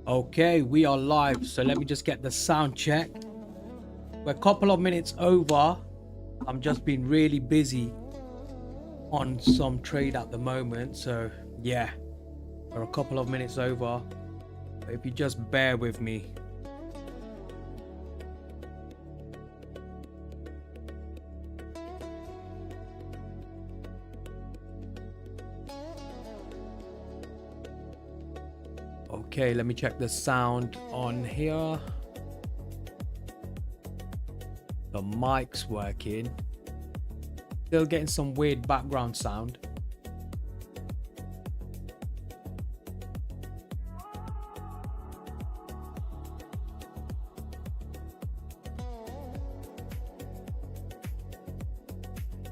Okay, we are live, so let me just get the sound check. We're a couple of minutes over. I'm just been really busy on some trade at the moment, so yeah, we're a couple of minutes over. But if you just bear with me. Okay, let me check the sound on here. The mic's working. Still getting some weird background sound.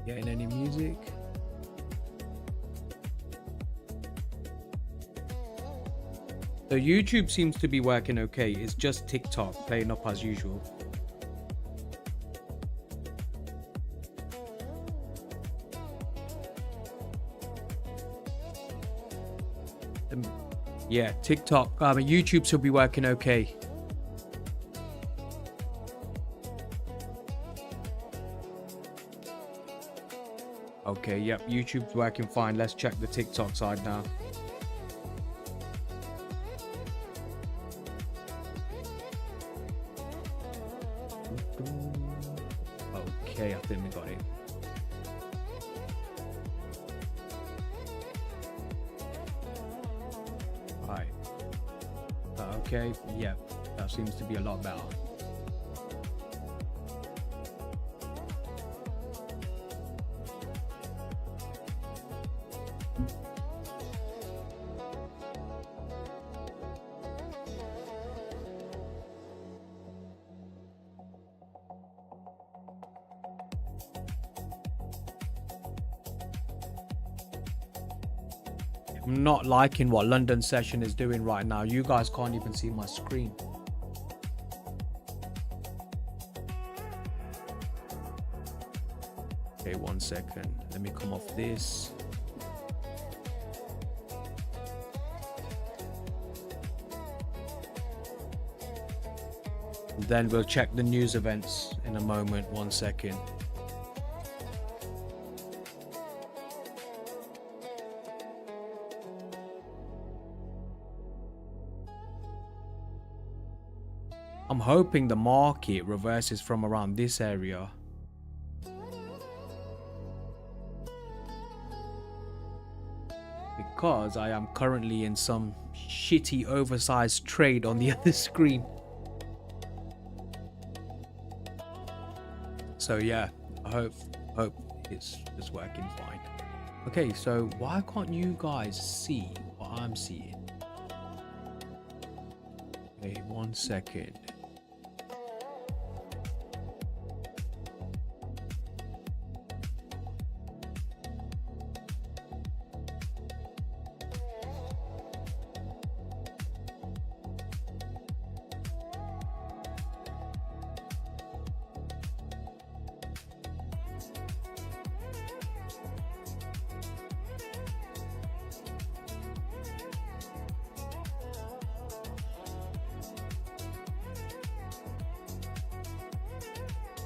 Getting any music? So YouTube seems to be working okay. It's just TikTok playing up as usual. Yeah, TikTok, YouTube should be working okay. Okay, yep, YouTube's working fine. Let's check the TikTok side now. Okay, I think we got it. Right. Okay, yeah, that seems to be a lot better. I'm not liking what London session is doing right now. You guys can't even see my screen. Okay, 1 second. Let me come off this. Then we'll check the news events in a moment. 1 second. I'm hoping the market reverses from around this area. Because I am currently in some shitty oversized trade on the other screen. So yeah, I hope it's just working fine. Okay, so why can't you guys see what I'm seeing? Okay, 1 second.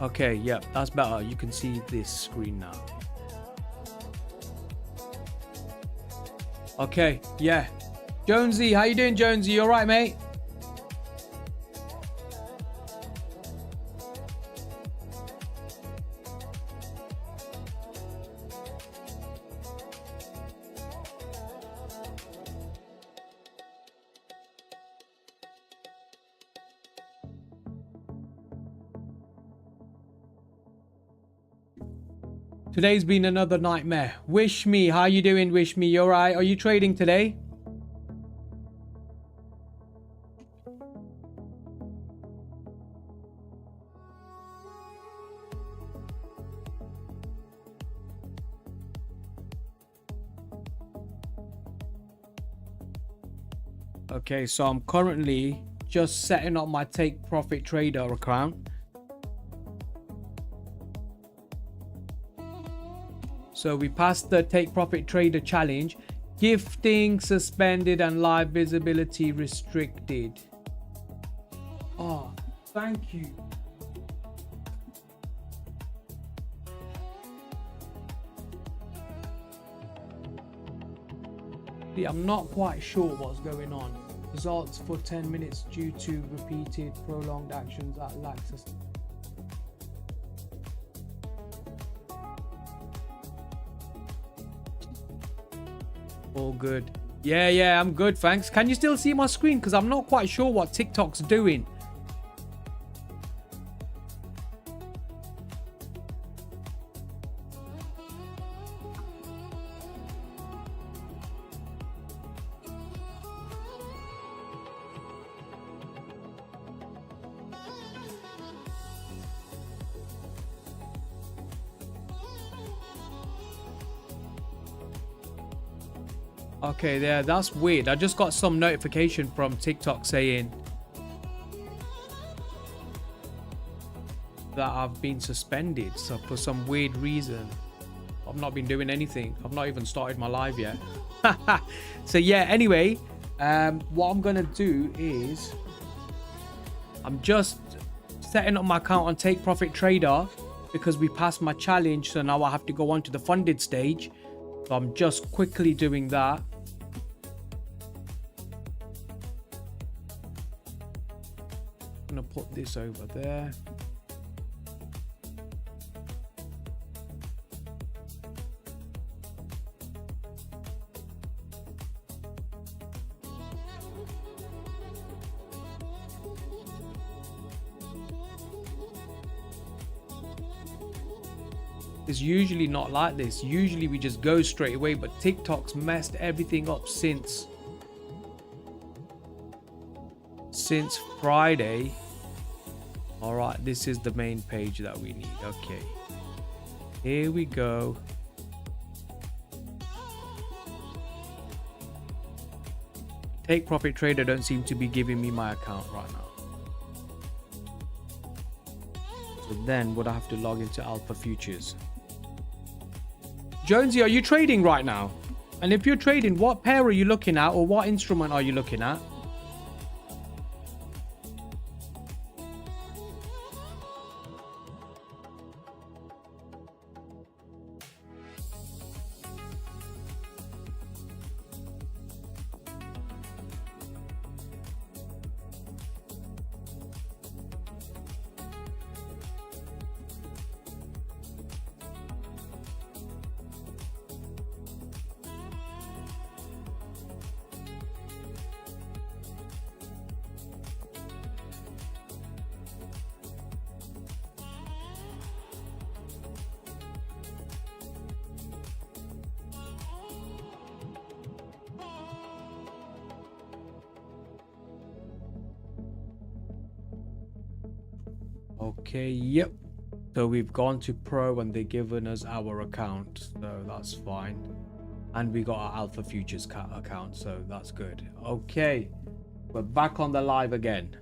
Okay, yeah, that's better. You can see this screen now. Okay, yeah. Jonesy, how you doing, Jonesy? You all right, mate? Today's been another nightmare. Wish me, how you doing? Wish me, you all right? Are you trading today? Okay, so I'm currently just setting up my take profit trader account. So we passed the take profit trader challenge. Gifting suspended and live visibility restricted. Oh, thank you. Yeah, I'm not quite sure what's going on. Results for 10 minutes due to repeated prolonged actions at laxus. All good. Yeah, I'm good, thanks. Can you still see my screen? Because I'm not quite sure what TikTok's doing. Okay, there, that's weird. I just got some notification from TikTok saying that I've been suspended, so for some weird reason. I've not been doing anything. I've not even started my live yet. So yeah, anyway, what I'm gonna do is I'm just setting up my account on Take Profit Trader because we passed my challenge, so now I have to go on to the funded stage. So I'm just quickly doing that. I'm gonna put this over there. It's usually not like this. Usually we just go straight away, but TikTok's messed everything up since Friday. All right, this is the main page that we need. Okay, here we go. Take Profit Trader don't seem to be giving me my account right now. So then would I have to log into Alpha Futures? Jonesy, are you trading right now? And if you're trading, what pair are you looking at, or what instrument are you looking at? Okay, yep. So we've gone to Pro and they've given us our account, so that's fine. And we got our Alpha Futures account, so that's good. Okay, we're back on the live again.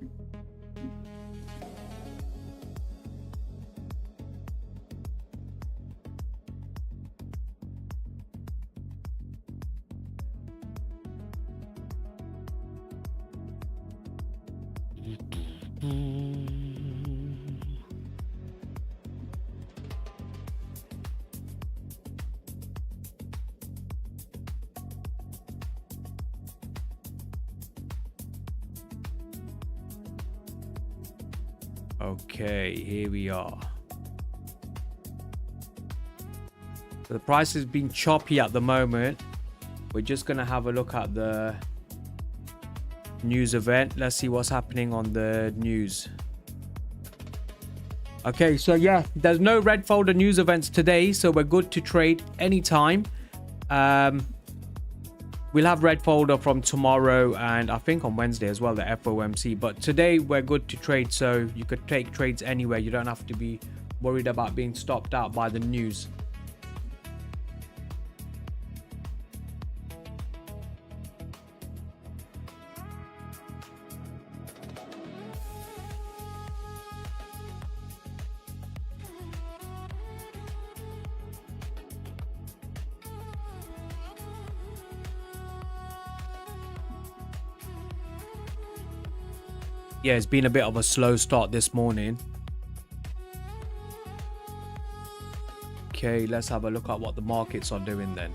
Okay, here we are. So the price has been choppy at the moment. We're just going to have a look at the news event. Let's see what's happening on the news. Okay, so yeah, there's no red folder news events today, so we're good to trade anytime. We'll have red folder from tomorrow and I think on Wednesday as well, the FOMC. But today we're good to trade, so you could take trades anywhere. You don't have to be worried about being stopped out by the news. Yeah, it's been a bit of a slow start this morning. Okay, let's have a look at what the markets are doing then.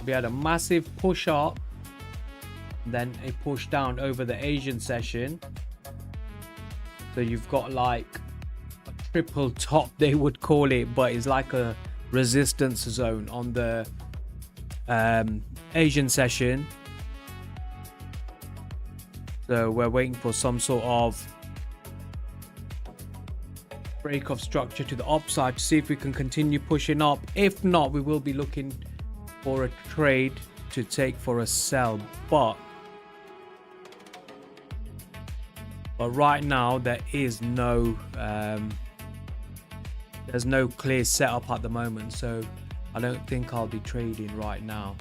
We had a massive push up, then a push down over the Asian session. So you've got like a triple top, they would call it, but it's like a resistance zone on the Asian session. So we're waiting for some sort of break of structure to the upside to see if we can continue pushing up. If not, we will be looking for a trade to take for a sell, but right now there is no there's no clear setup at the moment, so I don't think I'll be trading right now.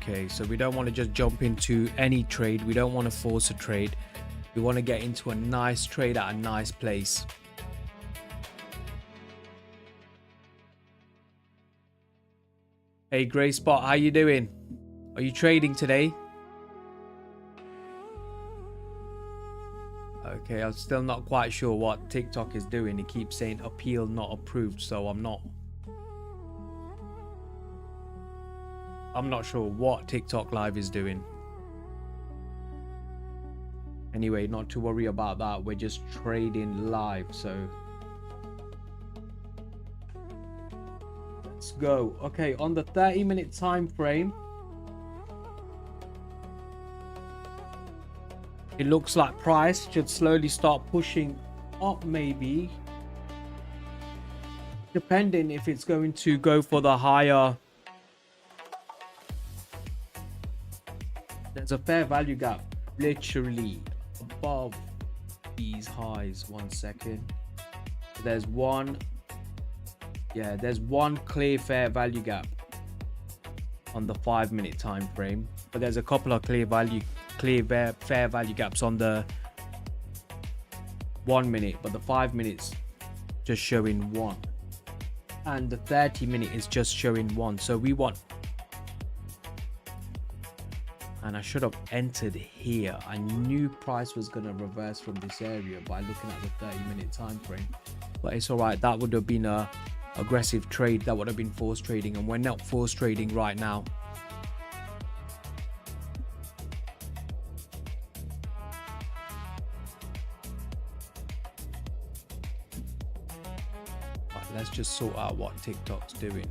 Okay, so we don't want to just jump into any trade. We don't want to force a trade. We want to get into a nice trade at a nice place. Hey Grey Spot, how you doing? Are you trading today? Okay, I'm still not quite sure what TikTok is doing. It keeps saying appeal not approved, so I'm not sure what TikTok live is doing. Anyway, not to worry about that. We're just trading live, so let's go. Okay, on the 30-minute time frame, it looks like price should slowly start pushing up, maybe, depending if it's going to go for the higher. There's a fair value gap literally above these highs. 1 second. There's one clear fair value gap on the 5-minute time frame, but there's a couple of clear fair value gaps on the 1 minute, but the 5 minutes just showing one, and the 30-minute is just showing one. So we want, and I should have entered here. I knew price was going to reverse from this area by looking at the 30-minute time frame, but it's all right. That would have been a aggressive trade. That would have been forced trading, and we're not forced trading right now. Right, let's just sort out what TikTok's doing.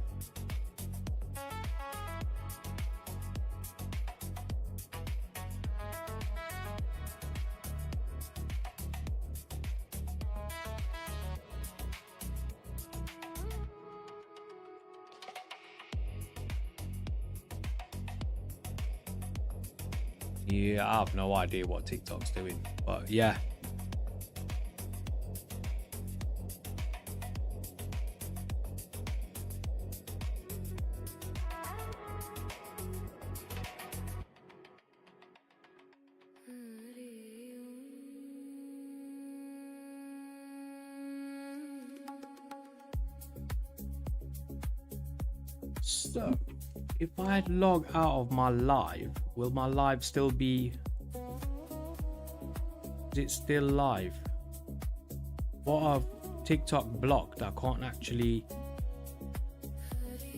Yeah, I have no idea what TikTok's doing, but yeah. So, if I log out of my live, will my live still be? Is it still live? What have TikTok blocked? I can't actually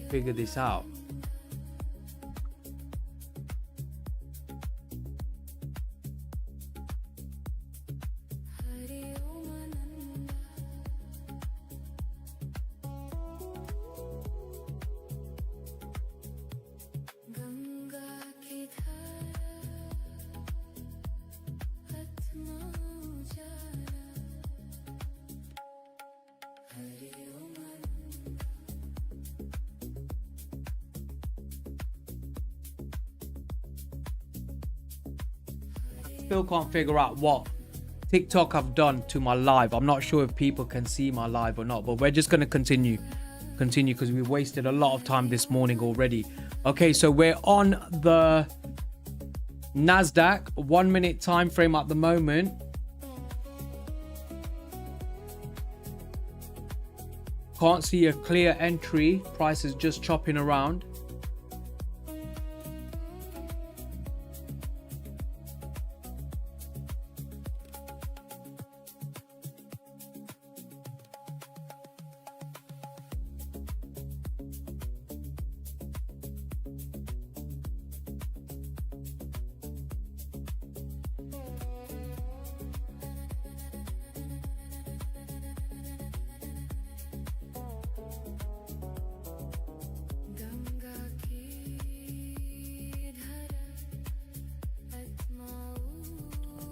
figure this out. still can't figure out what TikTok have done to my live. I'm not sure if people can see my live or not, but we're just going to continue because we've wasted a lot of time this morning already. Okay, so we're on the Nasdaq 1 minute time frame at the moment. Can't see a clear entry. Price is just chopping around.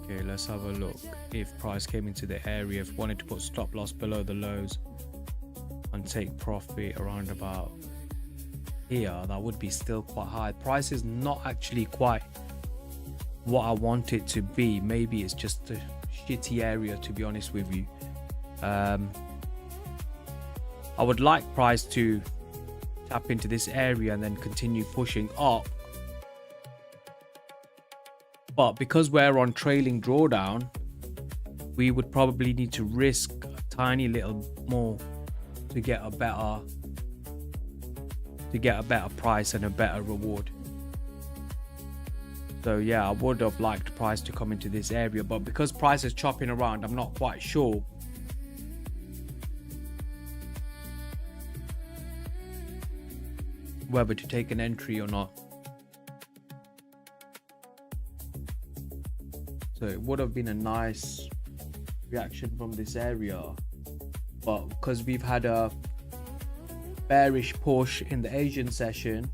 Okay, let's have a look. If price came into the area, if wanted to put stop loss below the lows and take profit around about here, that would be still quite high. Price is not actually quite what I want it to be. Maybe it's just a shitty area, to be honest with you. I would like price to tap into this area and then continue pushing up. But because we're on trailing drawdown, we would probably need to risk a tiny little more to get a better price and a better reward. So yeah, I would have liked price to come into this area, but because price is chopping around, I'm not quite sure whether to take an entry or not. So it would have been a nice reaction from this area, but because we've had a bearish push in the Asian session,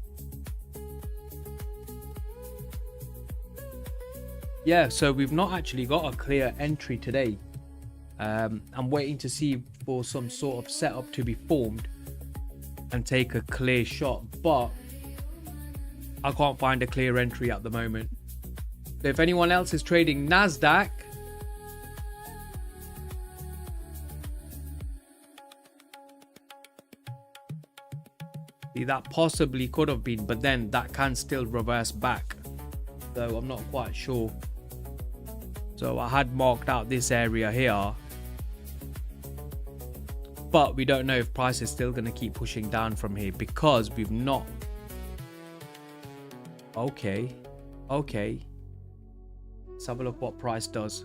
yeah, so we've not actually got a clear entry today. I'm waiting to see for some sort of setup to be formed and take a clear shot, but I can't find a clear entry at the moment. So if anyone else is trading Nasdaq, see, that possibly could have been, but then that can still reverse back, so I'm not quite sure. So I had marked out this area here, but we don't know if price is still going to keep pushing down from here because we've not. Okay, let's have a look what price does,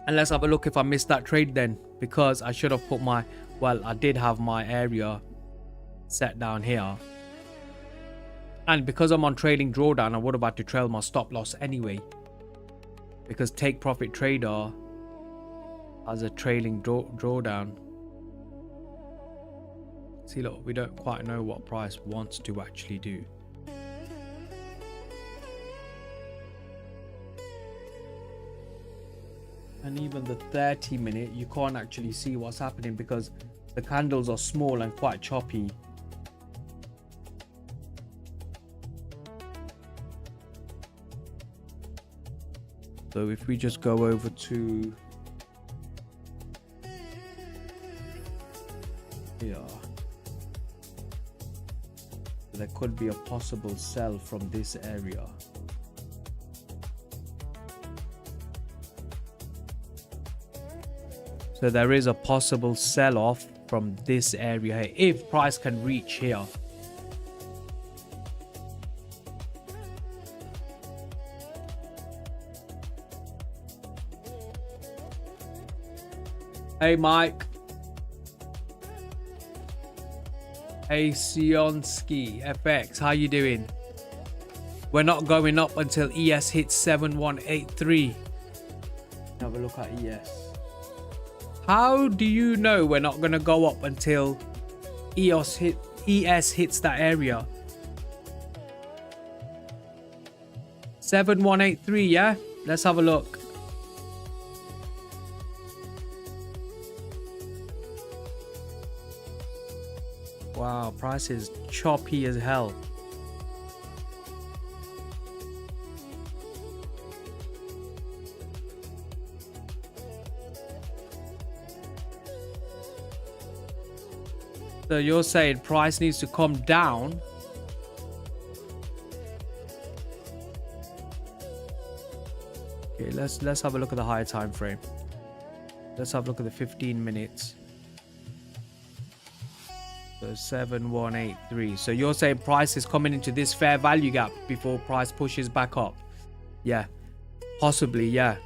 and let's have a look if I missed that trade then, because I should have put my, well, I did have my area set down here, and because I'm on trailing drawdown, I would have had to trail my stop loss anyway, because take profit trader has a trailing drawdown. See, look, we don't quite know what price wants to actually do. And even the 30-minute, you can't actually see what's happening because the candles are small and quite choppy. So if we just go over to here, there could be a possible sell from this area. So there is a possible sell-off from this area here if price can reach here. Hey Mike. Hey Sionski FX, how you doing? We're not going up until ES hits 7183. Have a look at ES. How do you know we're not going to go up until ES hits that area? 7183, yeah? Let's have a look. Wow, price is choppy as hell. So you're saying price needs to come down. Okay, let's have a look at the higher time frame. Let's have a look at the 15 minutes. So 7183. So you're saying price is coming into this fair value gap before price pushes back up. Yeah, possibly, yeah.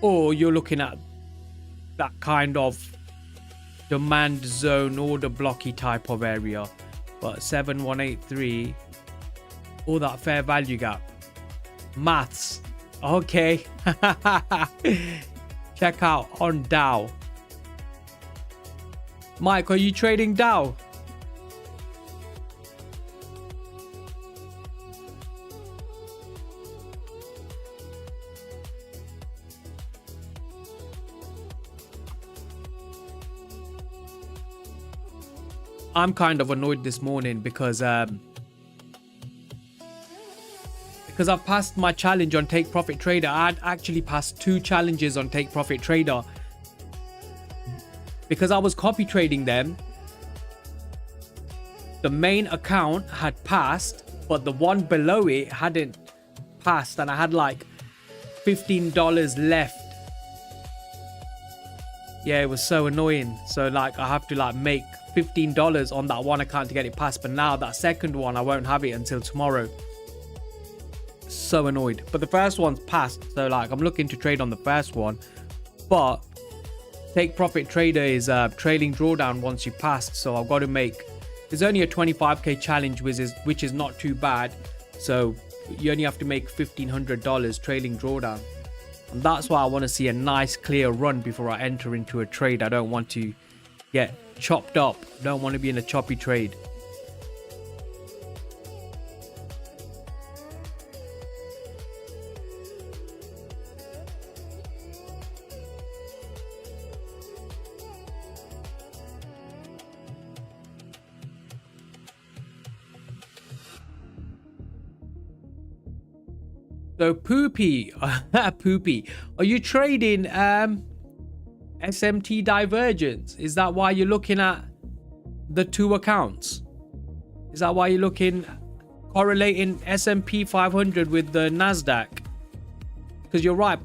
Or you're looking at that kind of demand zone order blocky type of area. But 7183, or that fair value gap. Maths. Okay. Check out on Dow. Mike, are you trading Dow? I'm kind of annoyed this morning because I've passed my challenge on Take Profit Trader. I'd actually passed 2 challenges on Take Profit Trader because I was copy trading them. The main account had passed, but the one below it hadn't passed, and I had like $15 left. Yeah, it was so annoying. So like I have to like make $15 on that one account to get it passed, but now that second one I won't have it until tomorrow. So annoyed. But the first one's passed, so like I'm looking to trade on the first one. But Take Profit Trader is trailing drawdown once you passed, so I've got to make, there's only a 25k challenge, which is not too bad. So you only have to make $1,500 trailing drawdown, and that's why I want to see a nice clear run before I enter into a trade. I don't want to get chopped up. I don't want to be in a choppy trade. So Poopy, Poopy, are you trading SMT divergence? Is that why you're looking at the 2 accounts? Is that why you're looking, correlating S&P 500 with the Nasdaq? Because you're right,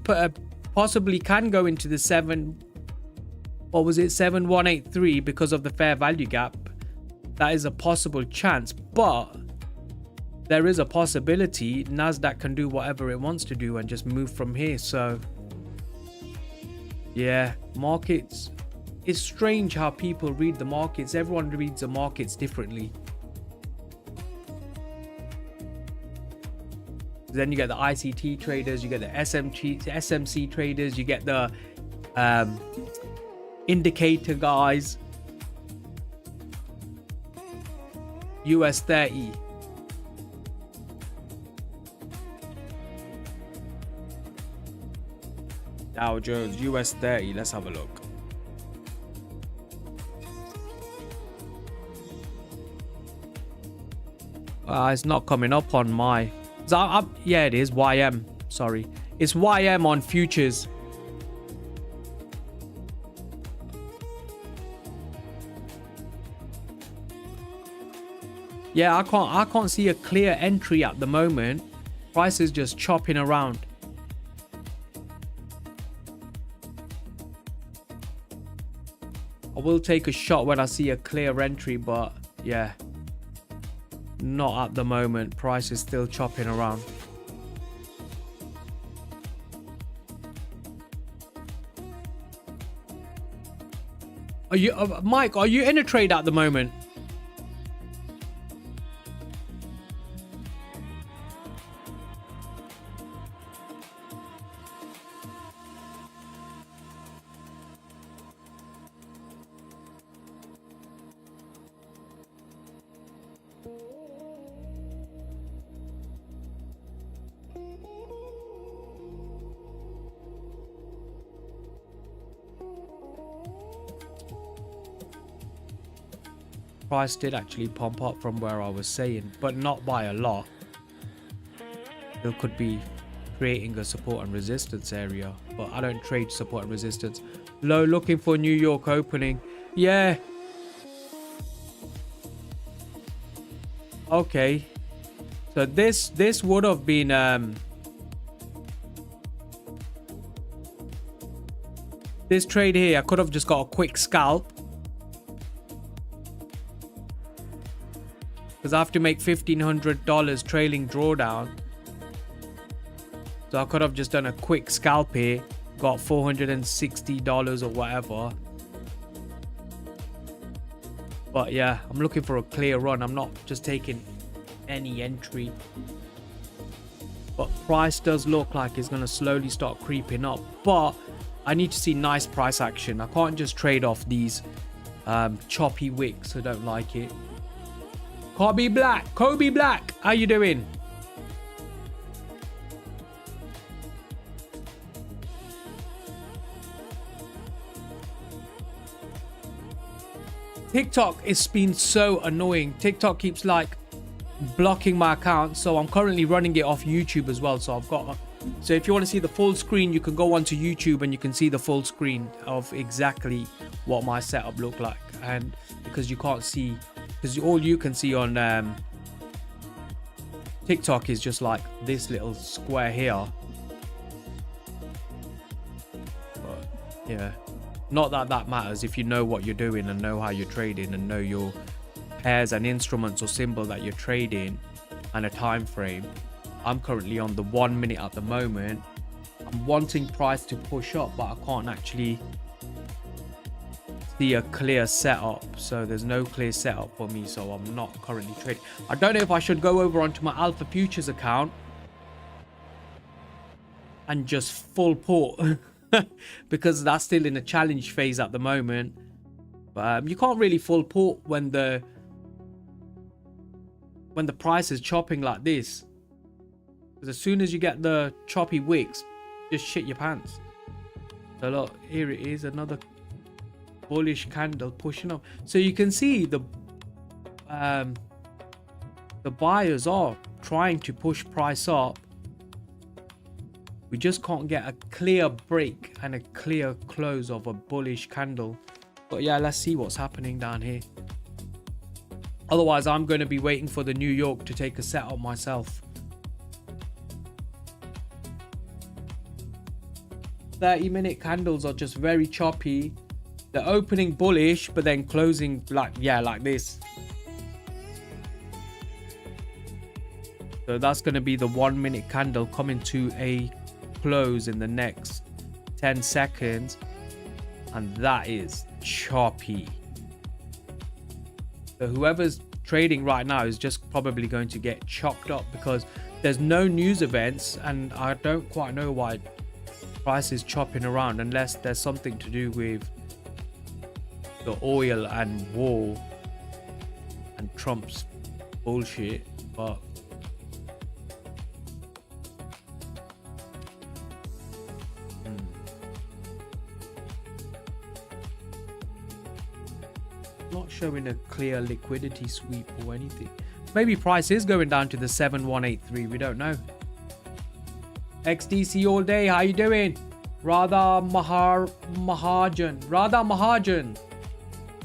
possibly can go into the 7183 because of the fair value gap. That is a possible chance, but there is a possibility Nasdaq can do whatever it wants to do and just move from here. So yeah, markets, it's strange how people read the markets. Everyone reads the markets differently. Then you get the ICT traders, you get the SMC traders, you get the indicator guys. US 30. Dow Jones, US 30. Let's have a look. It's not coming up on my... yeah, it is. YM. Sorry. It's YM on futures. Yeah, I can't see a clear entry at the moment. Price is just chopping around. I will take a shot when I see a clear entry, but yeah, not at the moment. Price is still chopping around. Are you, Mike, are you in a trade at the moment? Price did actually pump up from where I was saying, but not by a lot. Still could be creating a support and resistance area, but I don't trade support and resistance. Low, looking for New York opening. Yeah. Okay. So this would have been this trade here, I could have just got a quick scalp, because I have to make $1,500 trailing drawdown. So I could have just done a quick scalp here, got $460 or whatever. But yeah, I'm looking for a clear run. I'm not just taking any entry. But price does look like it's going to slowly start creeping up. But I need to see nice price action. I can't just trade off these choppy wicks. I don't like it. Kobe Black, how you doing? TikTok is been so annoying. TikTok keeps like blocking my account, so I'm currently running it off YouTube as well. So I've got, so if you want to see the full screen, you can go onto YouTube and you can see the full screen of exactly what my setup looked like. And because you can't see, because all you can see on TikTok is just like this little square here. But yeah, not that that matters if you know what you're doing and know how you're trading and know your pairs and instruments or symbol that you're trading and a time frame. I'm currently on the 1 minute at the moment. I'm wanting price to push up, but I can't actually see a clear setup. So there's no clear setup for me, so I'm not currently trading. I don't know if I should go over onto my Alpha Futures account and just full port because that's still in a challenge phase at the moment. You can't really full port when the price is chopping like this, because as soon as you get the choppy wicks, just shit your pants. So look, here it is, another bullish candle pushing up. So you can see the buyers are trying to push price up. We just can't get a clear break and a clear close of a bullish candle. But yeah, let's see what's happening down here. Otherwise, I'm going to be waiting for the New York to take a setup myself. 30-minute candles are just very choppy. They're opening bullish, but then closing like, yeah, like this. So that's going to be the 1 minute candle coming to a close in the next 10 seconds. And that is choppy. So whoever's trading right now is just probably going to get chopped up because there's no news events, and I don't quite know why price is chopping around unless there's something to do with the oil and war and Trump's bullshit. But not showing a clear liquidity sweep or anything. Maybe price is going down to the 7183, we don't know. XDC all day, how you doing? Radha Mahajan.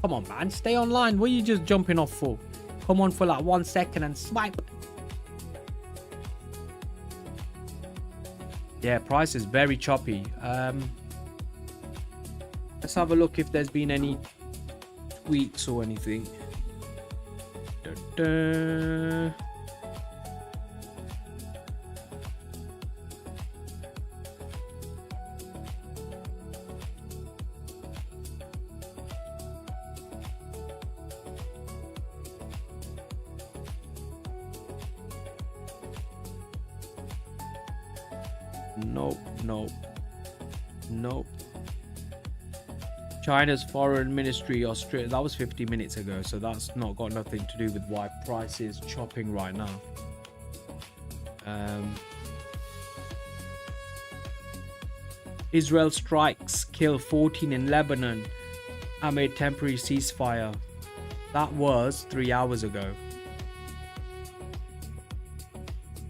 Come on, man, stay online. What are you just jumping off for? Come on for like 1 second and swipe. Yeah, price is very choppy. Let's have a look if there's been any tweets or anything. Nope. China's foreign ministry, Australia, that was 50 minutes ago, so that's not got nothing to do with why price is chopping right now. Israel strikes kill 14 in Lebanon amid temporary ceasefire. That was 3 hours ago.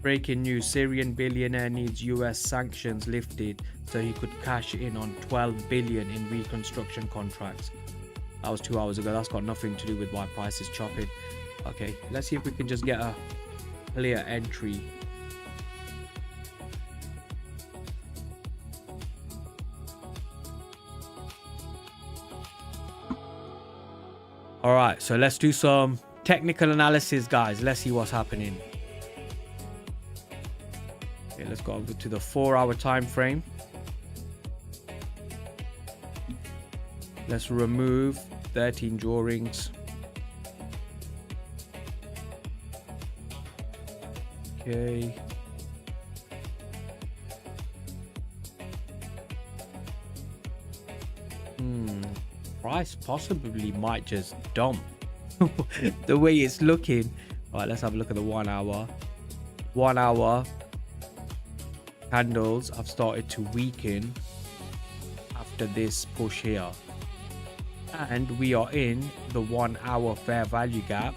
Breaking news, Syrian billionaire needs US sanctions lifted so he could cash in on 12 billion in reconstruction contracts. That was 2 hours ago. That's got nothing to do with why price is chopping. Okay, let's see if we can just get a clear entry. All right, so let's do some technical analysis, guys. Let's see what's happening. Okay, let's go over to the 4-hour time frame. Let's remove 13 drawings. Okay. Price possibly might just dump the way it's looking. All right, let's have a look at the 1 hour. 1 hour candles have started to weaken after this push here, and we are in the 1 hour fair value gap.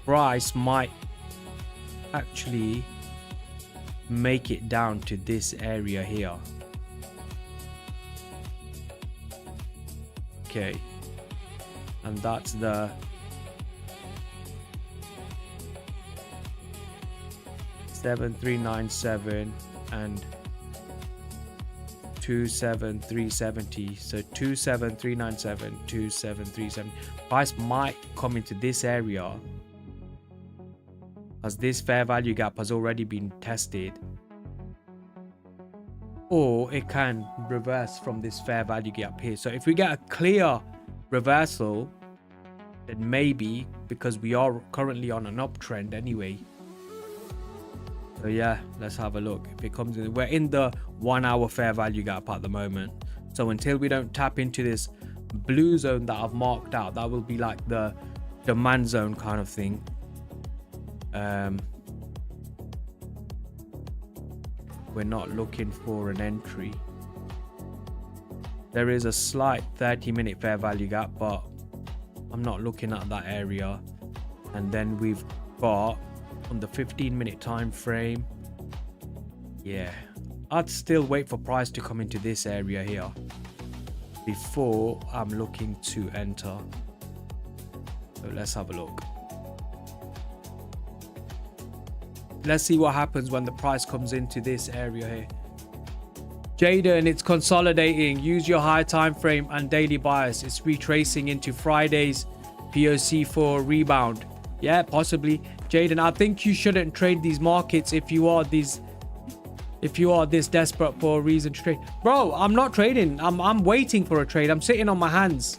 Price might actually make it down to this area here. Okay, and that's the $7,397 and 27370. So 27397, 27370. Price might come into this area as this fair value gap has already been tested, or it can reverse from this fair value gap here. So if we get a clear reversal, then maybe, because we are currently on an uptrend anyway. So yeah, let's have a look. If it comes in, we're in the 1 hour fair value gap at the moment. So until we don't tap into this blue zone that I've marked out, that will be like the demand zone kind of thing. We're not looking for an entry. There is a slight 30-minute fair value gap, but I'm not looking at that area. And then we've got on the 15-minute time frame, yeah, I'd still wait for price to come into this area here before I'm looking to enter. So let's have a look. Let's see what happens when the price comes into this area here. Jaden, it's consolidating. Use your high time frame and daily bias. It's retracing into Friday's POC for rebound. Yeah, possibly. Jaden, I think you shouldn't trade these markets if you are this desperate for a reason to trade. Bro, I'm not trading. I'm waiting for a trade. I'm sitting on my hands.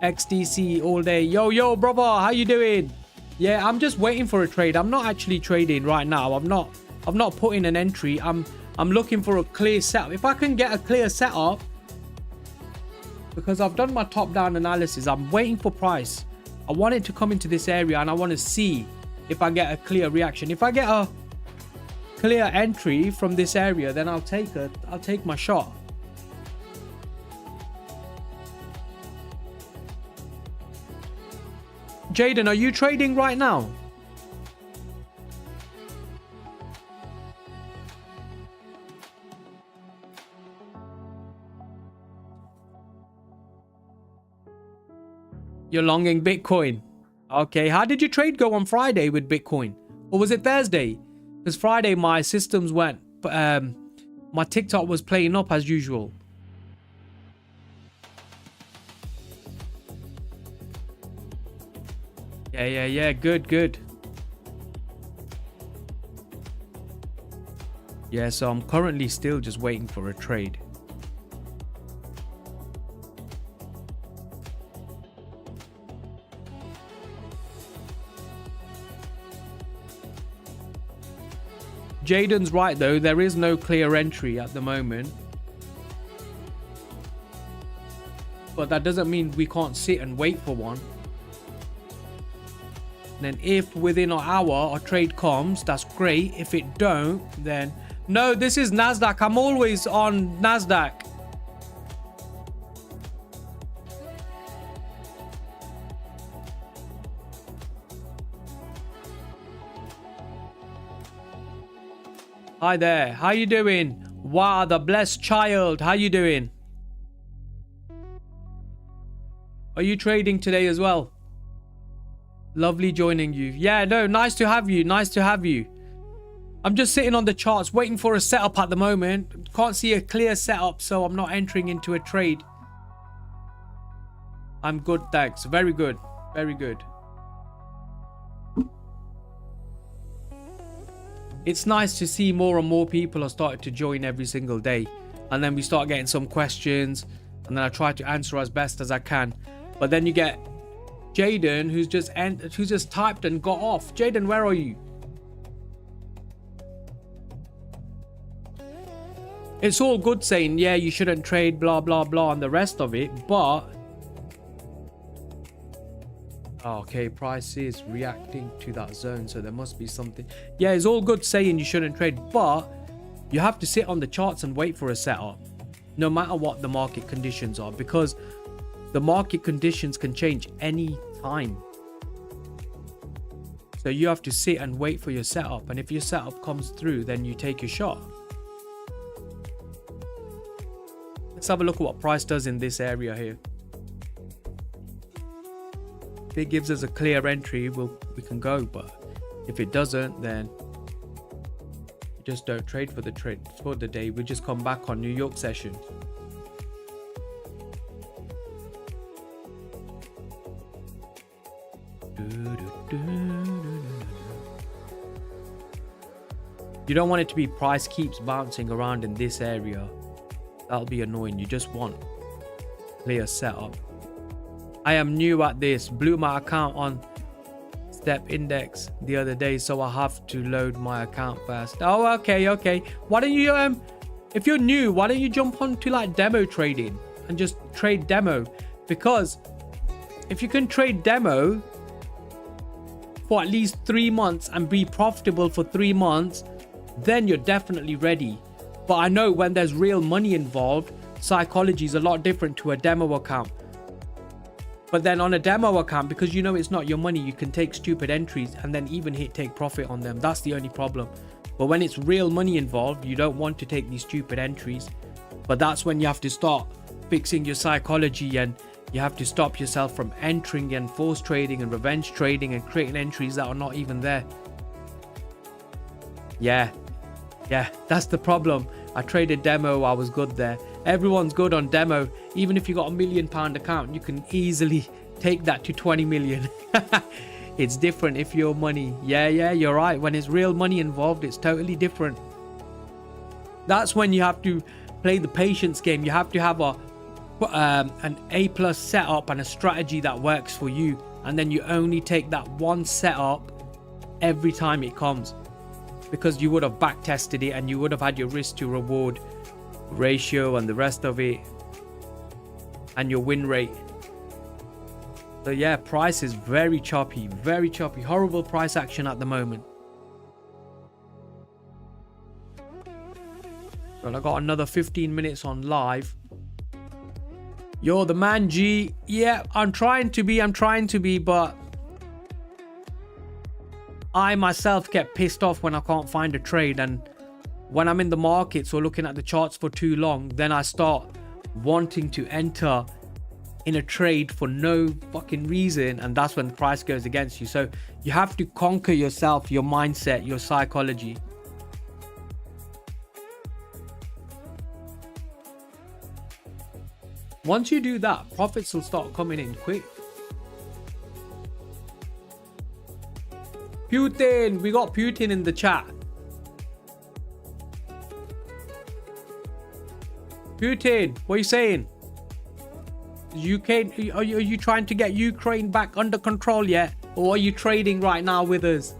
XDC all day. Yo, brother, how you doing? Yeah, I'm just waiting for a trade. I'm not actually trading right now. I've not put in an entry. I'm looking for a clear setup. If I can get a clear setup, because I've done my top-down analysis, I'm waiting for price. I want it to come into this area, and I want to see if I get a clear reaction. If I get a clear entry from this area, then I'll take it. I'll take my shot. Jaden, are you trading right now? You're longing Bitcoin. Okay, how did your trade go on Friday with Bitcoin? Or was it Thursday? Because Friday my systems went, my TikTok was playing up as usual. Yeah, good. Yeah, so I'm currently still just waiting for a trade. Jaden's right though, there is no clear entry at the moment. But that doesn't mean we can't sit and wait for one. Then if within an hour a trade comes, that's great. If it don't, then no, this is Nasdaq. I'm always on Nasdaq. Hi there. How you doing? Wow, the blessed child. How you doing? Are you trading today as well? Lovely joining you. Yeah, no, nice to have you. Nice to have you. I'm just sitting on the charts waiting for a setup at the moment. Can't see a clear setup, so I'm not entering into a trade. I'm good, thanks. Very good. Very good. It's nice to see more and more people are starting to join every single day. And then we start getting some questions. And then I try to answer as best as I can. But then you get Jaden, who's just typed and got off. Jaden, where are you? It's all good saying, yeah, you shouldn't trade, blah, blah, blah, and the rest of it. But... okay, price is reacting to that zone, so there must be something. Yeah, it's all good saying you shouldn't trade, but you have to sit on the charts and wait for a setup, no matter what the market conditions are, because the market conditions can change any time. So you have to sit and wait for your setup, and if your setup comes through, then you take your shot. Let's have a look at what price does in this area here. If it gives us a clear entry, we can go, but if it doesn't, then we just don't trade for the day. We just come back on New York session. You don't want it to be price keeps bouncing around in this area. That'll be annoying. You just want clear setup. I am new at this. Blew my account on step index the other day, so I have to load my account first. Oh, okay. Why don't you if you're new, why don't you jump on to like demo trading and just trade demo? Because if you can trade demo for at least 3 months and be profitable for 3 months, then you're definitely ready. But I know when there's real money involved, psychology is a lot different to a demo account. But then on a demo account, because you know it's not your money, you can take stupid entries and then even take profit on them. That's the only problem. But when it's real money involved, you don't want to take these stupid entries. But that's when you have to start fixing your psychology, and you have to stop yourself from entering and force trading and revenge trading and creating entries that are not even there. Yeah, that's the problem. I traded demo, I was good there. Everyone's good on demo. Even if you got £1 million account, you can easily take that to 20 million. It's different if your money. Yeah, you're right. When it's real money involved, it's totally different. That's when you have to play the patience game. You have to have an A+ setup and a strategy that works for you. And then you only take that one setup every time it comes, because you would have back tested it and you would have had your risk to reward ratio and the rest of it and your win rate. So yeah, price is very choppy, horrible price action at the moment. Well, I got another 15 minutes on live. You're the man, G. Yeah, I'm trying to be, but I myself get pissed off when I can't find a trade, and when I'm in the markets or looking at the charts for too long, then I start wanting to enter in a trade for no fucking reason, and that's when the price goes against you. So you have to conquer yourself, your mindset, your psychology. Once you do that, profits will start coming in quick. Putin, we got Putin in the chat. Putin, what are you saying? Are you trying to get Ukraine back under control yet? Or are you trading right now with us?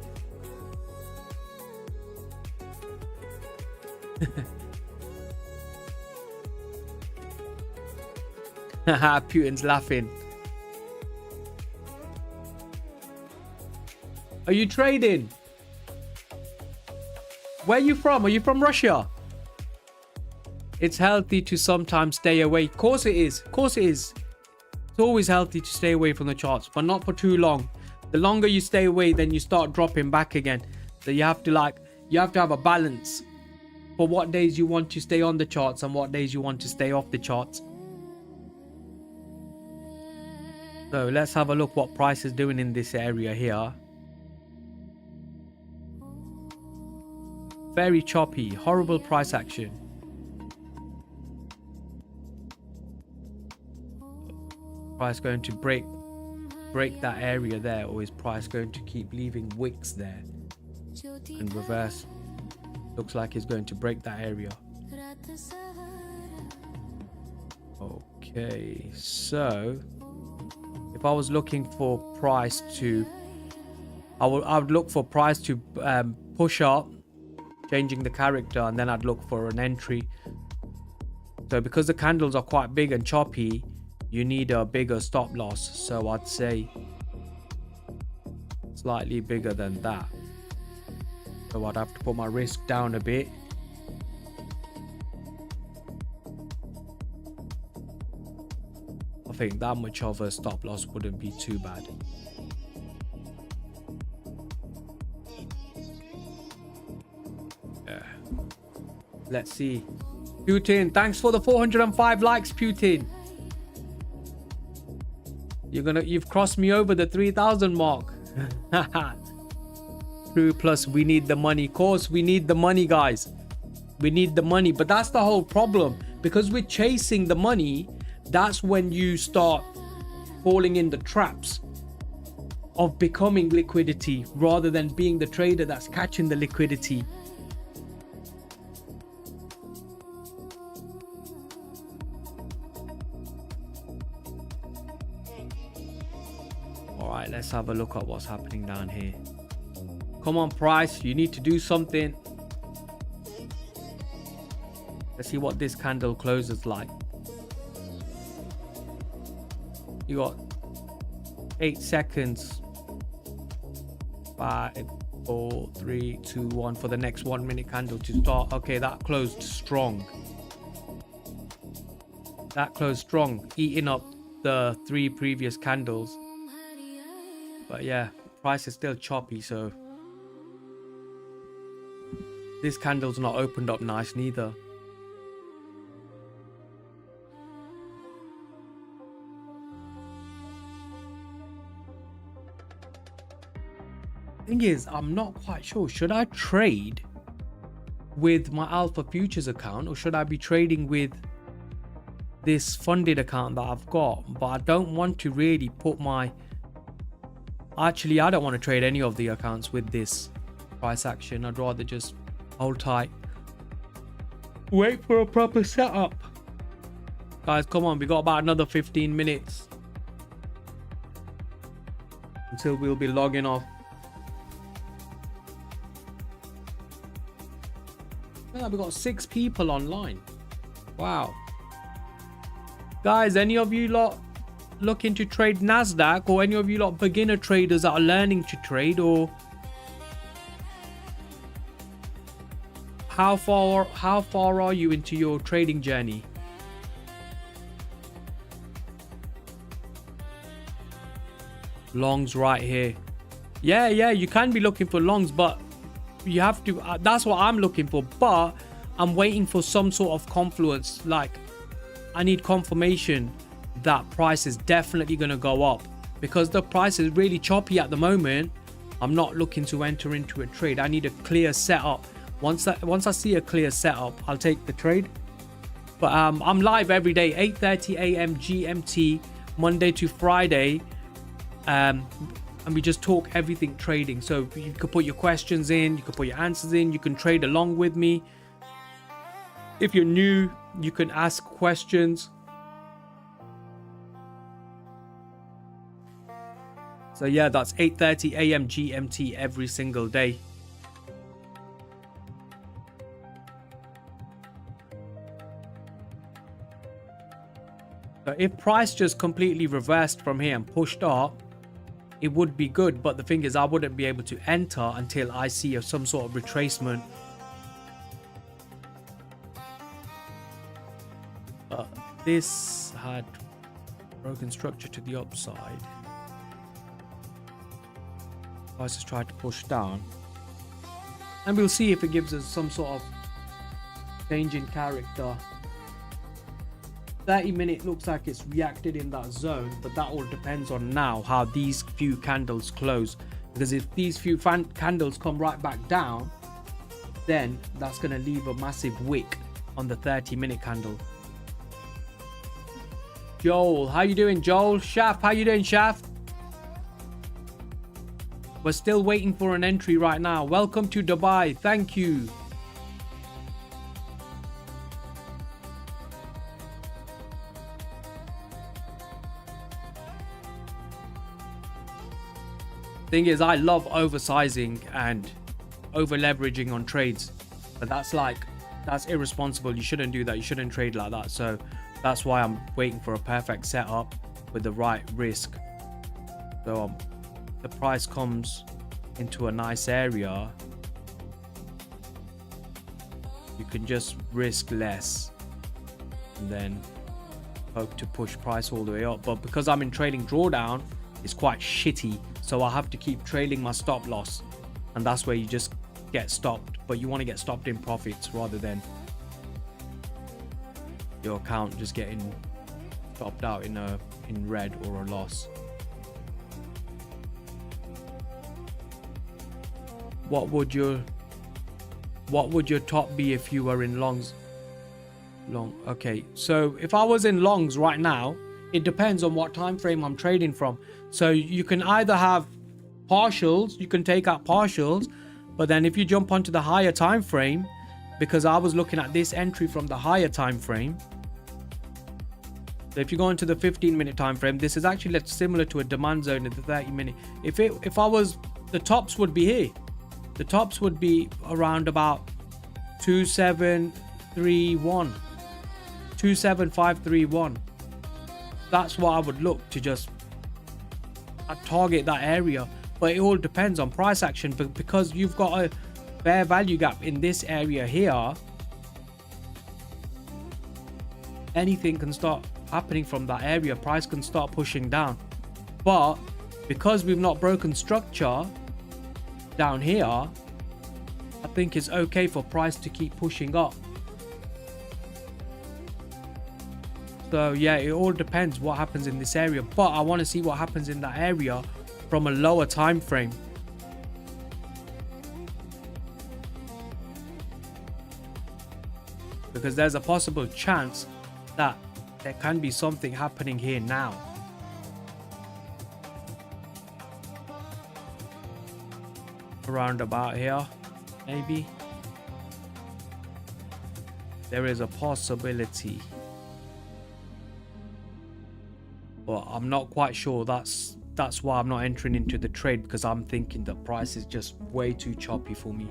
Putin's laughing. Are you trading? Where are you from? Are you from Russia? It's healthy to sometimes stay away. Of course it is. Of course it is. It's always healthy to stay away from the charts, but not for too long. The longer you stay away, then you start dropping back again. So you have to have a balance. for what days you want to stay on the charts and what days you want to stay off the charts. So let's have a look what price is doing in this area here. Very choppy, horrible price action. Price going to break that area there, or is price going to keep leaving wicks there and reverse? Looks like it's going to break that area. Okay, so if I was looking for price to, I would look for price to push up, changing the character, and then I'd look for an entry. So because the candles are quite big and choppy, you need a bigger stop loss. So I'd say slightly bigger than that. So I'd have to put my risk down a bit. I think that much of a stop loss wouldn't be too bad. Yeah. Let's see. Putin, thanks for the 405 likes, Putin. You've crossed me over the 3,000 mark. True, plus we need the money. Of course, we need the money, guys. We need the money. But that's the whole problem. Because we're chasing the money, that's when you start falling in the traps of becoming liquidity rather than being the trader that's catching the liquidity. All right, let's have a look at what's happening down here. Come on, price, you need to do something. Let's see what this candle closes like. You got 8 seconds. 5, 4, 3, 2, 1 for the next 1 minute candle to start. Okay, that closed strong. That closed strong, eating up the 3 previous candles. But yeah, price is still choppy, so this candle's not opened up nice neither. Thing is, I'm not quite sure. Should I trade with my Alpha Futures account, or should I be trading with this funded account that I've got? But I don't want to really put my... Actually, I don't want to trade any of the accounts with this price action. I'd rather just hold tight. Wait for a proper setup. Guys, come on. We got about another 15 minutes until we'll be logging off. Yeah, we got 6 people online. Wow. Guys, any of you lot looking to trade Nasdaq, or any of you lot beginner traders that are learning to trade, or how far are you into your trading journey? Longs right here. Yeah, you can be looking for longs, but you have to, that's what I'm looking for, but I'm waiting for some sort of confluence. Like, I need confirmation that price is definitely going to go up, because the price is really choppy at the moment. I'm not looking to enter into a trade. I need a clear setup. Once I see a clear setup, I'll take the trade. But I'm live every day, 8:30 a.m. GMT, Monday to Friday, and we just talk everything trading. So you can put your questions in, you can put your answers in, you can trade along with me. If you're new, you can ask questions. So yeah, that's 8:30 a.m. GMT every single day. So if price just completely reversed from here and pushed up, it would be good. But the thing is, I wouldn't be able to enter until I see some sort of retracement. But this had broken structure to the upside. Price has tried to push down, and we'll see if it gives us some sort of Changing character. 30-minute looks like it's reacted in that zone, but that all depends on now how these few candles close. Because if these few candles come right back down, then that's going to leave a massive wick on the 30-minute candle. Joel, how you doing, Joel? Shaf, how you doing, Shaf? We're still waiting for an entry right now. Welcome to Dubai. Thank you. Thing is, I love oversizing and over leveraging on trades, but that's irresponsible. You shouldn't do that. You shouldn't trade like that. So that's why I'm waiting for a perfect setup with the right risk. So the price comes into a nice area, you can just risk less and then hope to push price all the way up. But because I'm in trading drawdown, it's quite shitty, so I have to keep trailing my stop loss, and that's where you just get stopped. But you want to get stopped in profits rather than your account just getting stopped out in red or a loss. What would your top be if you were in longs? Okay, so if I was in longs right now, it depends on what time frame I'm trading from. So you can either have partials, you can take out partials, but then if you jump onto the higher time frame, because I was looking at this entry from the higher time frame. So if you go into the 15-minute time frame, this is actually similar to a demand zone in the 30-minute. If I was, the tops would be here. The tops would be around about 27331, 27531. That's what I would look to just target that area. But it all depends on price action, but because you've got a fair value gap in this area here, anything can start happening from that area. Price can start pushing down, but because we've not broken structure down here, I think it's okay for price to keep pushing up. So yeah, it all depends what happens in this area, but I want to see what happens in that area from a lower time frame. Because there's a possible chance that there can be something happening here now. Around about here, maybe. There is a possibility, but I'm not quite sure. That's why I'm not entering into the trade, because I'm thinking the price is just way too choppy for me.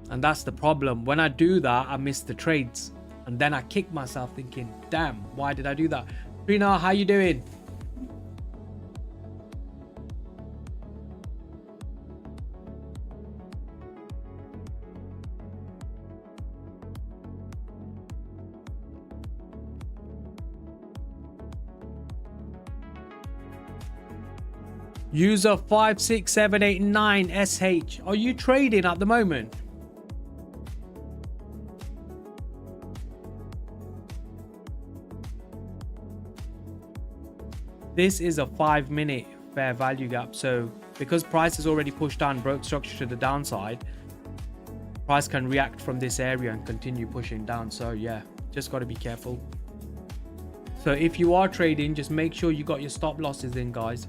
And that's the problem. When I do that, I miss the trades, and then I kick myself thinking, damn, why did I do that? Trina, how you doing? User 56789 SH, are you trading at the moment? This is a 5-minute fair value gap, so because price has already pushed down, broke structure to the downside, price can react from this area and continue pushing down. So yeah, just got to be careful. So if you are trading, just make sure you got your stop losses in, guys.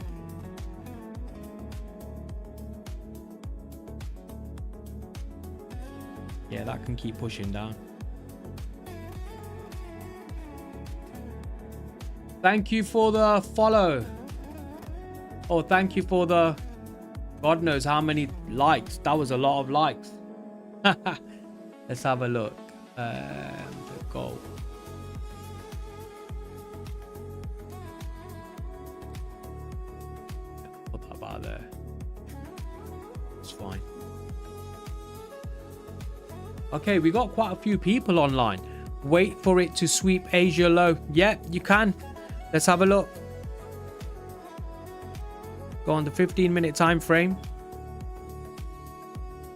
Yeah, that can keep pushing down. Thank you for the follow. Oh, thank you for the God knows how many likes. That was a lot of likes. Let's have a look. Go. Put that bar there. It's fine. Okay, we got quite a few people online. Wait for it to sweep Asia low. Yeah, you can. Let's have a look. Go on the 15-minute time frame.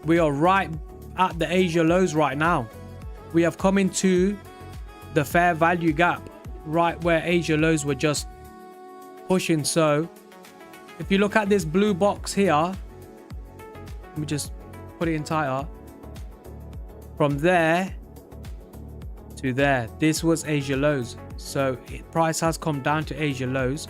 We are right at the Asia lows right now. We have come into the fair value gap right where Asia lows were just pushing. So if you look at this blue box here, let me just put it in tighter. From there to there, this was Asia lows. So price has come down to Asia lows.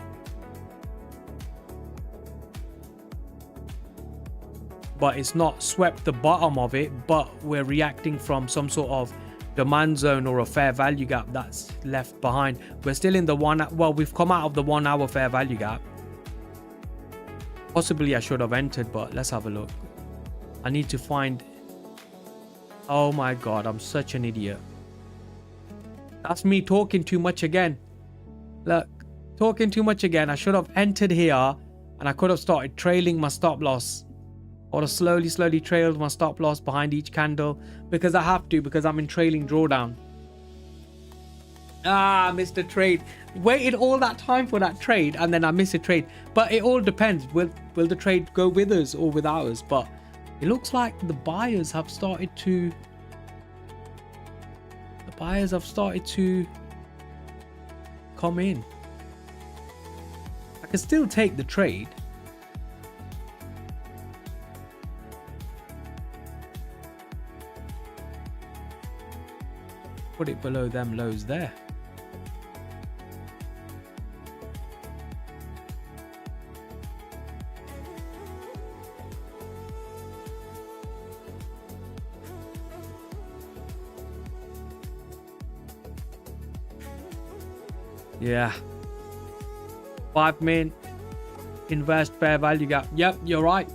But it's not swept the bottom of it, but we're reacting from some sort of demand zone or a fair value gap that's left behind. We're still in the we've come out of the 1 hour fair value gap. Possibly I should have entered, but let's have a look. I need to find... Oh my god, I'm such an idiot. That's me talking too much again. Look, talking too much again. I should have entered here and I could have started trailing my stop loss. Or slowly trailed my stop loss behind each candle, because I have to, because I'm in trailing drawdown. Missed a trade. Waited all that time for that trade and then I missed a trade. But it all depends. Will the trade go with us or without us? But it looks like the buyers have started to... come in. I can still take the trade. Put it below them lows there. Yeah. 5 min invest fair value gap. Yep, you're right.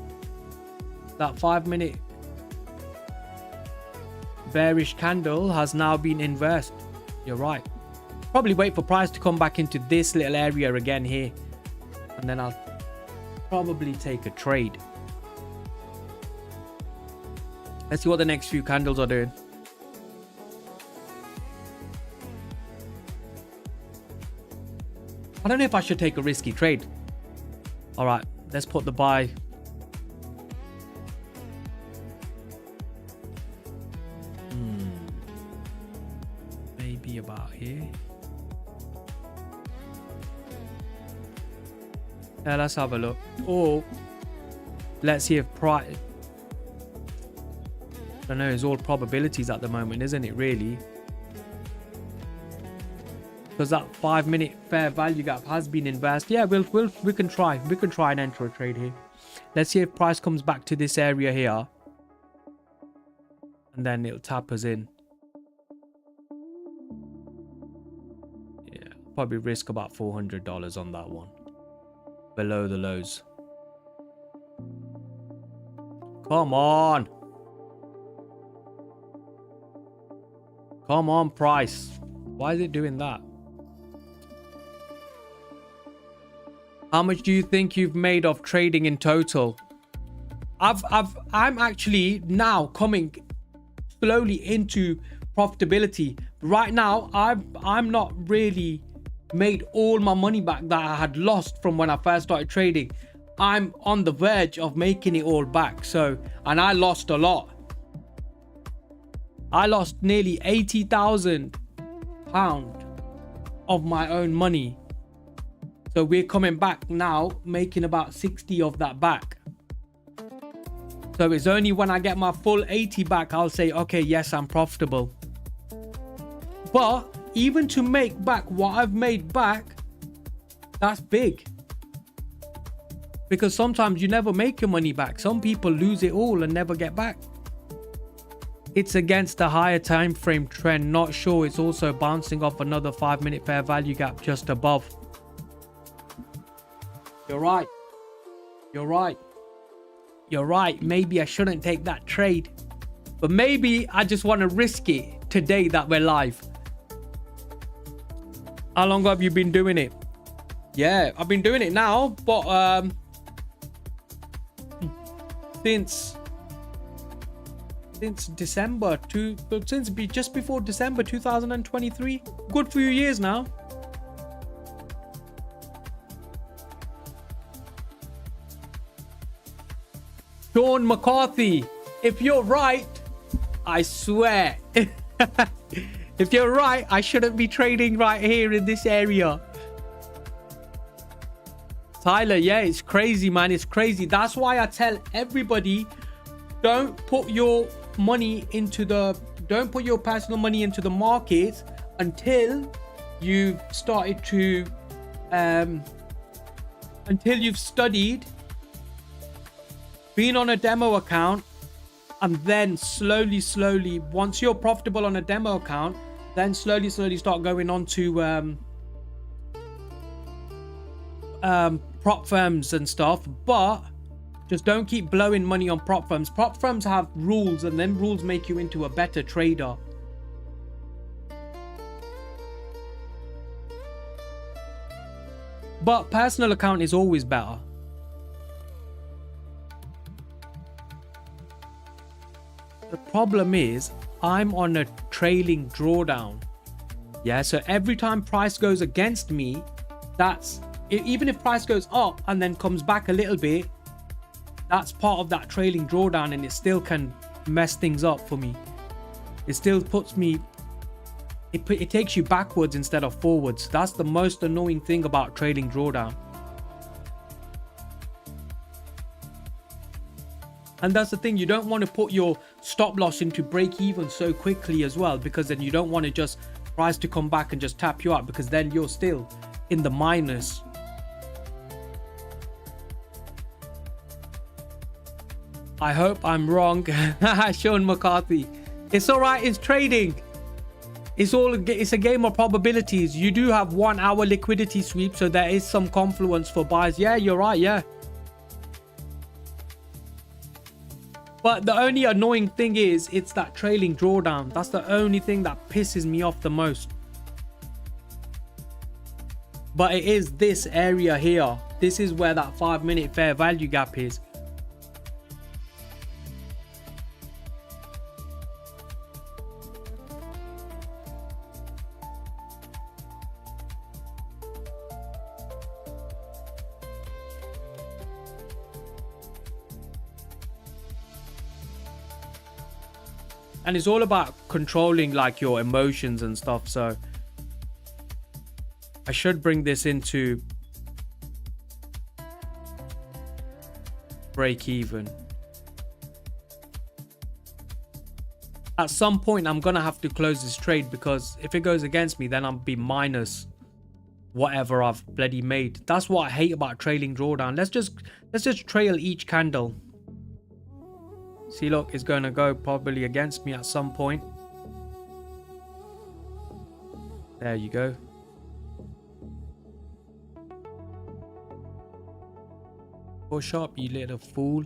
That 5 minute bearish candle has now been inversed. You're right. Probably wait for price to come back into this little area again here, and then I'll probably take a trade. Let's see what the next few candles are doing. I don't know if I should take a risky trade. All right, let's put the buy. Maybe about here. Yeah, let's have a look. Or let's see if price... I don't know, it's all probabilities at the moment, isn't it, really? Because that 5 minute fair value gap has been inversed. Yeah, we can try and enter a trade here. Let's see if price comes back to this area here, and then it'll tap us in. Yeah, probably risk about $400 on that one, below the lows. Come on, come on, price. Why is it doing that? How much do you think you've made of trading in total? I'm actually now coming slowly into profitability. Right now, I'm not really made all my money back that I had lost from when I first started trading. I'm on the verge of making it all back. So, and I lost a lot. I lost nearly £80,000 of my own money. So we're coming back now, making about 60 of that back. So it's only when I get my full 80 back, I'll say, okay, yes, I'm profitable. But even to make back what I've made back, that's big. Because sometimes you never make your money back. Some people lose it all and never get back. It's against the higher time frame trend. Not sure. It's also bouncing off another 5 minute fair value gap just above. You're right. You're right. You're right. Maybe I shouldn't take that trade. But maybe I just want to risk it today that we're live. How long have you been doing it? Yeah, I've been doing it now, but since December just before December 2023. Good few years now. Sean McCarthy, if you're right, I swear. If you're right, I shouldn't be trading right here in this area. Tyler, yeah, it's crazy, man. It's crazy. That's why I tell everybody, don't put your money into the, don't put your personal money into the market until you've started to, until you've studied, been on a demo account, and then slowly, once you're profitable on a demo account, then slowly start going on to prop firms and stuff. But just don't keep blowing money on prop firms. Prop firms have rules, and then rules make you into a better trader. But personal account is always better. The problem is I'm on a trailing drawdown. Yeah, so every time price goes against me, that's, even if price goes up and then comes back a little bit, that's part of that trailing drawdown, and it still can mess things up for me. It still puts me, it takes you backwards instead of forwards. That's the most annoying thing about trailing drawdown. And that's the thing, you don't want to put your stop loss into break even so quickly as well, because then you don't want to just price to come back and just tap you out, because then you're still in the minus. I hope I'm wrong. Sean McCarthy. It's all right, it's trading. It's a game of probabilities. You do have 1 hour liquidity sweep, so there is some confluence for buys. Yeah, you're right, yeah. But the only annoying thing is, it's that trailing drawdown. That's the only thing that pisses me off the most. But it is this area here. This is where that 5-minute fair value gap is. And it's all about controlling like your emotions and stuff. So I should bring this into break even. At some point, I'm going to have to close this trade, because if it goes against me, then I'll be minus whatever I've bloody made. That's what I hate about trailing drawdown. Let's just trail each candle. See, look, it's going to go probably against me at some point. There you go. Push up, you little fool.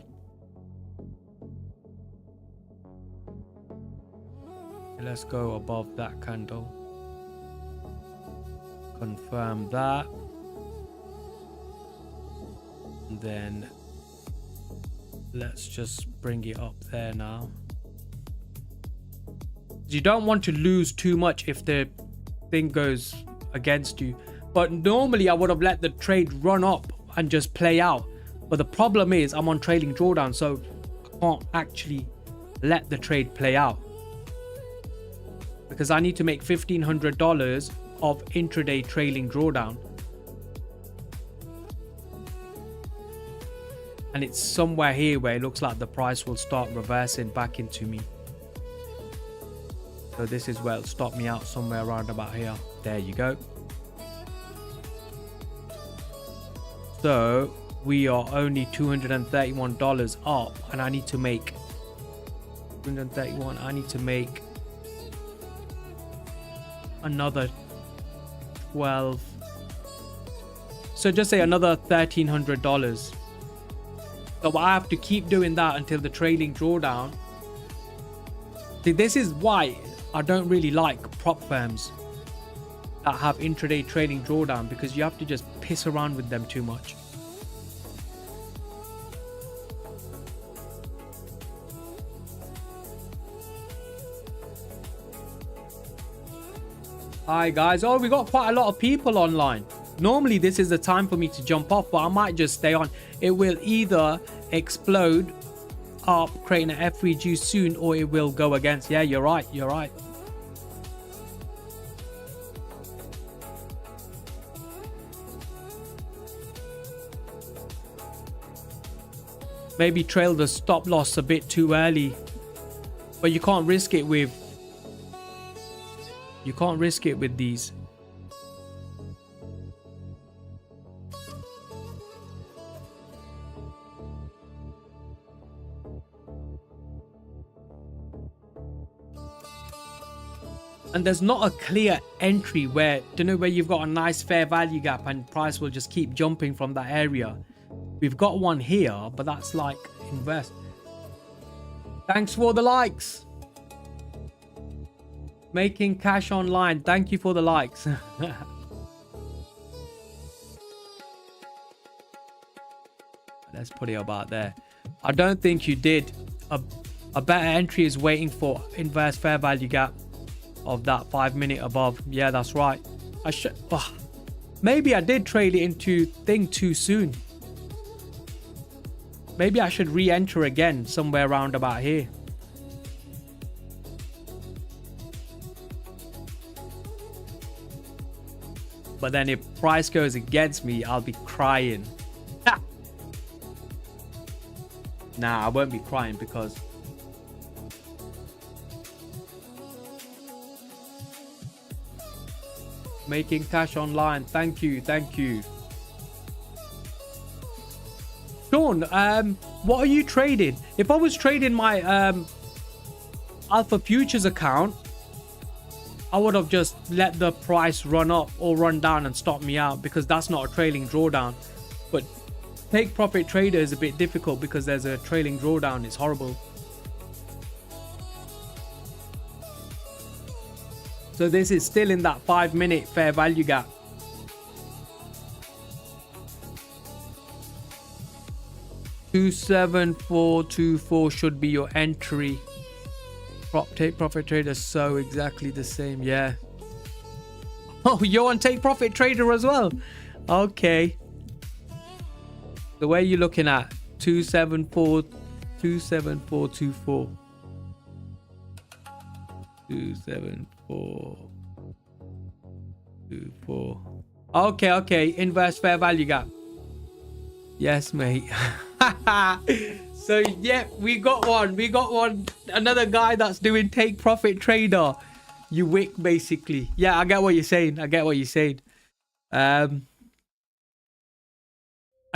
Let's go above that candle. Confirm that. And then let's just bring it up there now. You don't want to lose too much if the thing goes against you. But normally I would have let the trade run up and just play out. But the problem is I'm on trailing drawdown, so I can't actually let the trade play out, because I need to make $1,500 of intraday trailing drawdown. And it's somewhere here where it looks like the price will start reversing back into me. So this is where it'll stop me out, somewhere around about here. There you go. So we are only $231 up, and I need to make 231. I need to make another 12. So just say another $1,300. So I have to keep doing that until the trailing drawdown. See, this is why I don't really like prop firms that have intraday trailing drawdown, because you have to just piss around with them too much. Hi guys. Oh, we got quite a lot of people online. Normally this is the time for me to jump off, but I might just stay on. It will either explode up, creating an F3G soon, or it will go against. Yeah, you're right. You're right. Maybe trail the stop loss a bit too early, but you can't risk it with these. And there's not a clear entry where, where you've got a nice fair value gap and price will just keep jumping from that area. We've got one here, but that's like invest. Thanks for the likes. Making cash online. Thank you for the likes. Let's put it about there. I don't think you did. A better entry is waiting for inverse fair value gap of that 5 minute above. Yeah, that's right. I should. Maybe I did trade it into thing too soon. Maybe I should re-enter again somewhere around about here. But then if price goes against me, I'll be crying. Nah, I won't be crying because making cash online. Thank you. Thank you. Sean, what are you trading? If I was trading my Alpha Futures account, I would have just let the price run up or run down and stop me out, because that's not a trailing drawdown. But take profit trader is a bit difficult because there's a trailing drawdown. It's horrible. So this is still in that 5 minute fair value gap. $27424 should be your entry. Take profit trader, so exactly the same. Yeah. Oh, you're on take profit trader as well. Okay. The way you're looking at 27424. 27424. Okay. Inverse fair value gap. Yes, mate. So yeah, we got one. Another guy that's doing take profit trader. You wick, basically. Yeah, I get what you're saying. I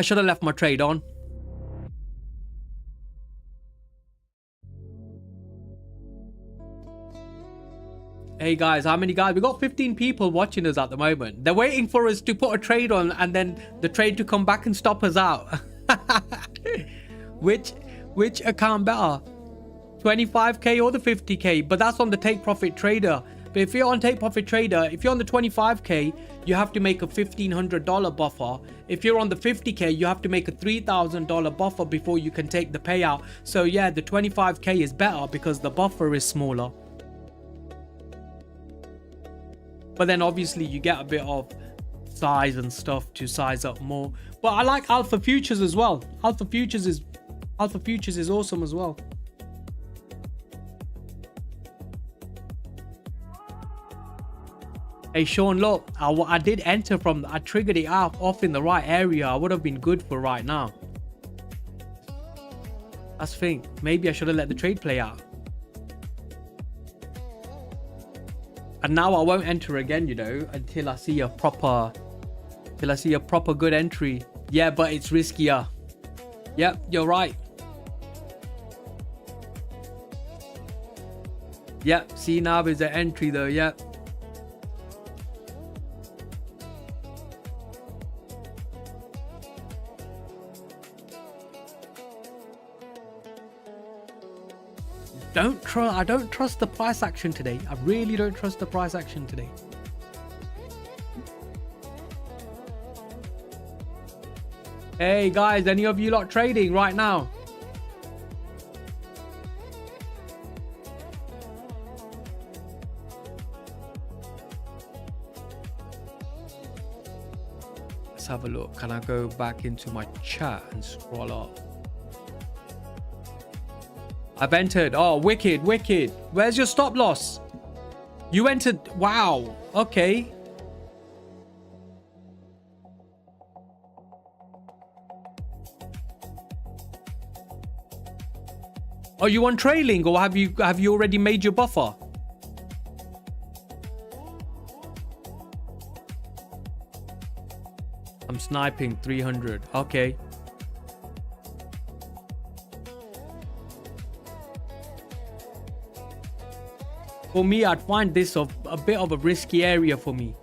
should have left my trade on. Hey guys, how many guys? We got 15 people watching us at the moment. They're waiting for us to put a trade on and then the trade to come back and stop us out. Which account better? 25k or the 50k? But that's on the take profit trader. But if you're on take profit trader, if you're on the 25k, you have to make a $1,500 buffer. If you're on the 50k, you have to make a $3,000 buffer before you can take the payout. So yeah, the 25k is better because the buffer is smaller. But then obviously you get a bit of size and stuff to size up more. But I like Alpha Futures as well. Alpha Futures is awesome as well. Hey Sean, look, I did enter from, I triggered it off in the right area. I would have been good for right now. That's the thing. Maybe I should have let the trade play out. And now I won't enter again, until I see a proper good entry. Yeah, but it's riskier. Yep, you're right. Yep, see now is the entry though, yep. I don't trust the price action today. I really don't trust the price action today. Hey guys, any of you lot trading right now? Let's have a look. Can I go back into my chat and scroll up? I've entered. Oh, wicked, wicked. Where's your stop loss? You entered. Wow. Okay. Are you on trailing, or have you already made your buffer? I'm sniping 300. Okay. For me, I'd find this a bit of a risky area for me.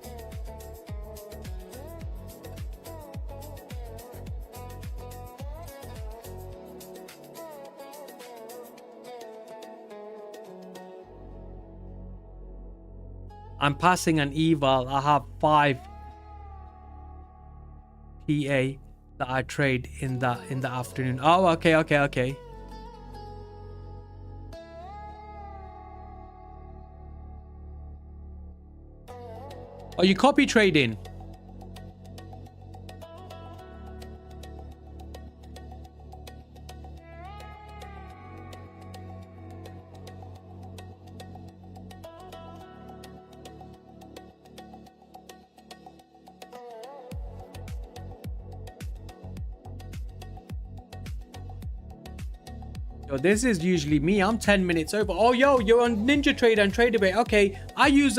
I'm passing an eval. I have 5 PA that I trade in the afternoon. Oh, okay. Are you copy trading? Yo, this is usually me. I'm 10 minutes over. Oh, yo, you're on Ninja Trader and TraderBait. Okay, I use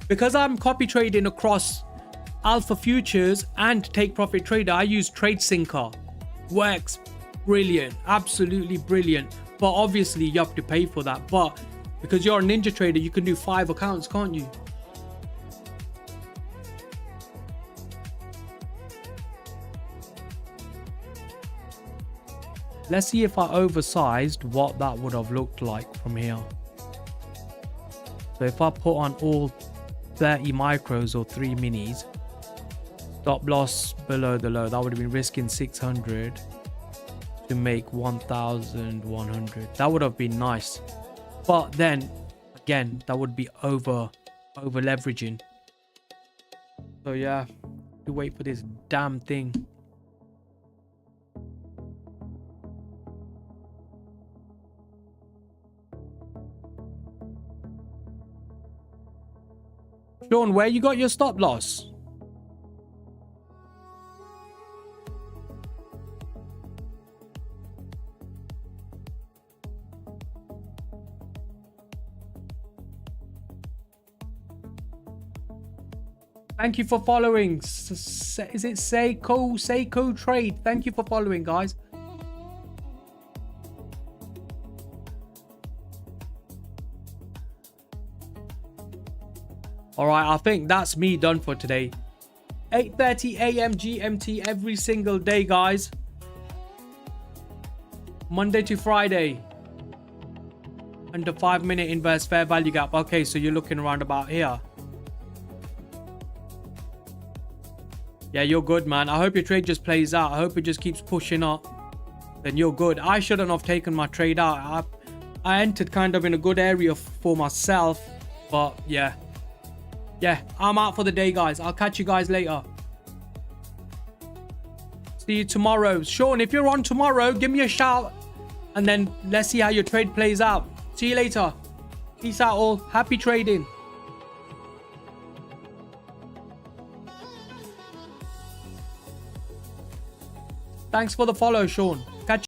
because I'm copy trading across Alpha Futures and Take Profit Trader. I use TradeSyncer. Works brilliant, absolutely brilliant. But obviously you have to pay for that. But because you're a Ninja Trader, you can do 5 accounts, can't you? Let's see if I oversized what that would have looked like from here. So if I put on all 30 micros or 3 minis, stop loss below the low, that would have been risking 600 to make 1,100. That would have been nice. But then again, that would be over leveraging. So yeah, to wait for this damn thing. Sean, where you got your stop loss? Thank you for following. Is it Seiko Trade? Thank you for following, guys. All right, I think that's me done for today. 8:30 a.m. GMT every single day, guys. Monday to Friday. Under 5-minute inverse fair value gap. Okay, so you're looking around about here. Yeah, you're good, man. I hope your trade just plays out. I hope it just keeps pushing up. Then you're good. I shouldn't have taken my trade out. I entered kind of in a good area for myself. But yeah. Yeah, I'm out for the day, guys. I'll catch you guys later. See you tomorrow. Sean, if you're on tomorrow, give me a shout. And then let's see how your trade plays out. See you later. Peace out all. Happy trading. Thanks for the follow, Sean.